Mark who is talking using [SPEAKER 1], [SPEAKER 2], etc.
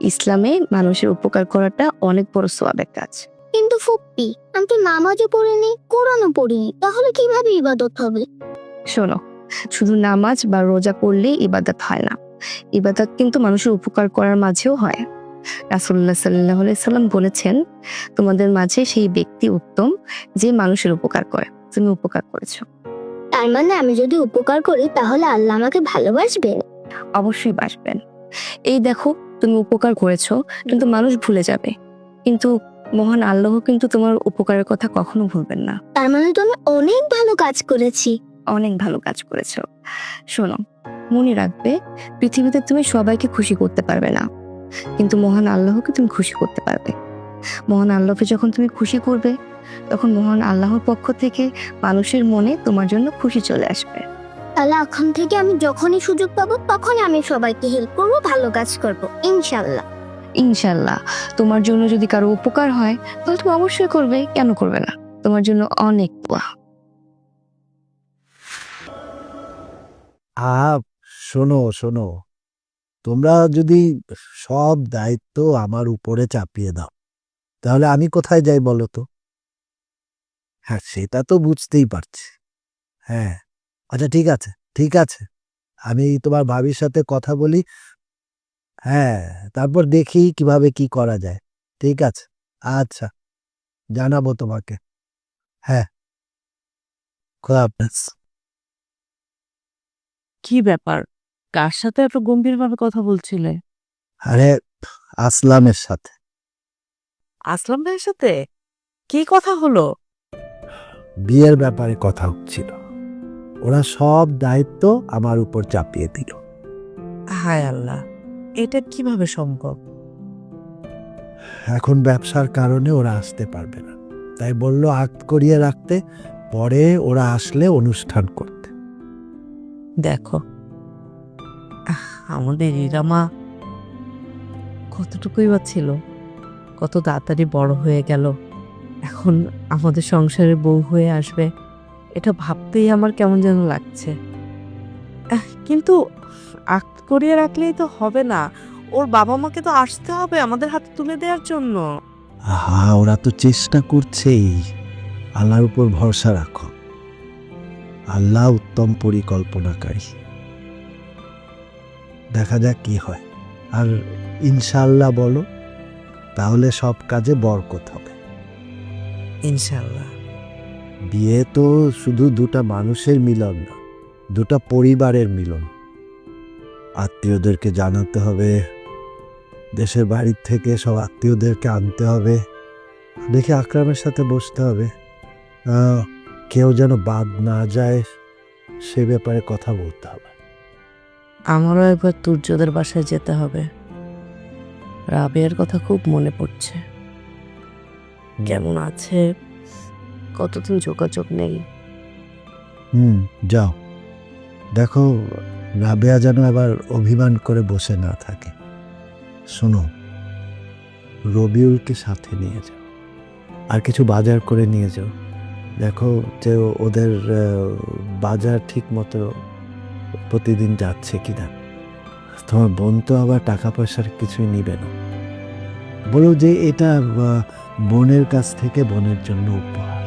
[SPEAKER 1] ইসলামে মানুষের উপকার করাটা অনেক বড় সওয়াবের কাজ।
[SPEAKER 2] কিন্তু ফুপ্পি, আমি তো নামাজও পড়িনি, কোরআনও পড়িনি, তাহলে কিভাবে ইবাদত হবে?
[SPEAKER 1] শোনো, শুধু নামাজ বা রোজা করলেই ইবাদত হয় না। ইবাদত কিন্তু মানুষের উপকার করার মাঝেও হয়। রাসূলুল্লাহ সাল্লাল্লাহু আলাইহি সাল্লাম বলেছেন, তোমাদের মাঝে সেই ব্যক্তি উত্তম যে মানুষের উপকার করে। তুমি উপকার করেছো।
[SPEAKER 2] তার মানে আমি যদি উপকার করি তাহলে আল্লাহ আমাকে ভালোবাসবেন?
[SPEAKER 1] অবশ্যই বাসবেন। এই দেখো, তুমি উপকার করেছো কিন্তু মানুষ ভুলে যাবে, কিন্তু মহান আল্লাহ কিন্তু তোমার উপকারের কথা কখনো ভুলবেন না।
[SPEAKER 2] তার মানে তো আমি অনেক ভালো কাজ করেছি।
[SPEAKER 1] অনেক ভালো কাজ করেছো। শোনো, মনে রাখবে, পৃথিবীতে তুমি সবাইকে খুশি করতে পারবে না, কিন্তু মহান আল্লাহকে তুমি খুশি করতে পারবে। মহান আল্লাহকে যখন তুমি খুশি করবে, তখন মহান আল্লাহর পক্ষ থেকে মানুষের মনে তোমার জন্য খুশি চলে আসবে।
[SPEAKER 2] তাহলে এখন থেকে আমি যখনই সুযোগ পাবো তখনই আমি সবাইকে হেল্প করবো, ভালো কাজ করবো, ইনশাল্লাহ।
[SPEAKER 1] ইনশাল্লাহ। তোমার জন্য যদি কারো উপকার হয় তাহলে তুমি অবশ্যই করবে, কেন করবে না? তোমার জন্য অনেক দোয়া।
[SPEAKER 3] শোনো শোনো, তোমরা যদি সব দায়িত্ব আমার উপরে চাপিয়ে দাও, তাহলে আমি কোথায় যাই বলো তো? হ্যাঁ, সেটা তো বুঝতেই পারছি। হ্যাঁ, আচ্ছা, ঠিক আছে, ঠিক আছে, আমি তোমার ভাবির সাথে কথা বলি। হ্যাঁ, তারপর দেখি কিভাবে কি করা যায়। ঠিক আছে, আচ্ছা, জানাবো তোমাকে। হ্যাঁ, খোদা হাফেজ।
[SPEAKER 4] কি ব্যাপার? কার সাথে এত গম্ভীরভাবে কথা বলছিলে?
[SPEAKER 3] আরে, আসলামের সাথে।
[SPEAKER 4] আসলাম ভাইয়ের সাথে? কি কথা হলো?
[SPEAKER 3] বিয়ের ব্যাপারে কথা হচ্ছিল। ওরা সব দায়িত্ব আমার উপর চাপিয়ে দিল।
[SPEAKER 4] হায় আল্লাহ, এটা কিভাবে সম্ভব?
[SPEAKER 3] এখন ব্যবসার কারণে ওরা আসতে পারবে না, তাই বলল আগ করিয়ে রাখতে, পরে ওরা আসলে অনুষ্ঠান করতে।
[SPEAKER 4] দেখো, আমাদের ইরামা কতটুকুই বা ছিল, কত তাড়াতাড়ি বড় হয়ে গেল, এখন আমাদের সংসারের বউ হয়ে আসবে, এটা ভাবতেই আমার কেমন যেন লাগছে। কিন্তু আগ করিয়ে রাখলেই তো হবে না, ওর বাবা মাকে তো আসতে হবে আমাদের হাতে তুলে দেওয়ার জন্য।
[SPEAKER 3] ওরা তো চেষ্টা করছেই। আল্লাহর উপর ভরসা রাখো, আল্লাহ উত্তম পরিকল্পনাকারী। দেখা যাক কি হয়। আর ইনশাআল্লাহ বলো, তাহলে সব কাজে বরকত হবে।
[SPEAKER 4] ইনশাল্লাহ।
[SPEAKER 3] বিয়ে তো শুধু দুটা মানুষের মিলন না, দুটা পরিবারের মিলন। আত্মীয়দেরকে জানাতে হবে, দেশের বাড়ির থেকে সব আত্মীয়দেরকে আনতে হবে, দেখে আকরামের সাথে বসতে হবে, কেউ যেন বাদ না যায় সে ব্যাপারে কথা বলতে হবে।
[SPEAKER 4] আমারও একবার তুর্যদের বাসায় যেতে হবে। রাবেয়ার কথা খুব মনে পড়ছে, কেমন আছে, কতদিন যোগাযোগ নেই।
[SPEAKER 3] যাও, দেখো রাবেয়া যেন আবার অভিমান করে বসে না থাকে। শোনো, রবিউলকে সাথে নিয়ে যাও, আর কিছু বাজার করে নিয়ে যাও। দেখো যে ওদের বাজার ঠিক মতো প্রতিদিন যাচ্ছে কিনা। তোমার বোন তো আবার টাকা পয়সার কিছুই নিবে না, বলো যে এটা বোনের কাছ থেকে বোনের জন্য উপহার।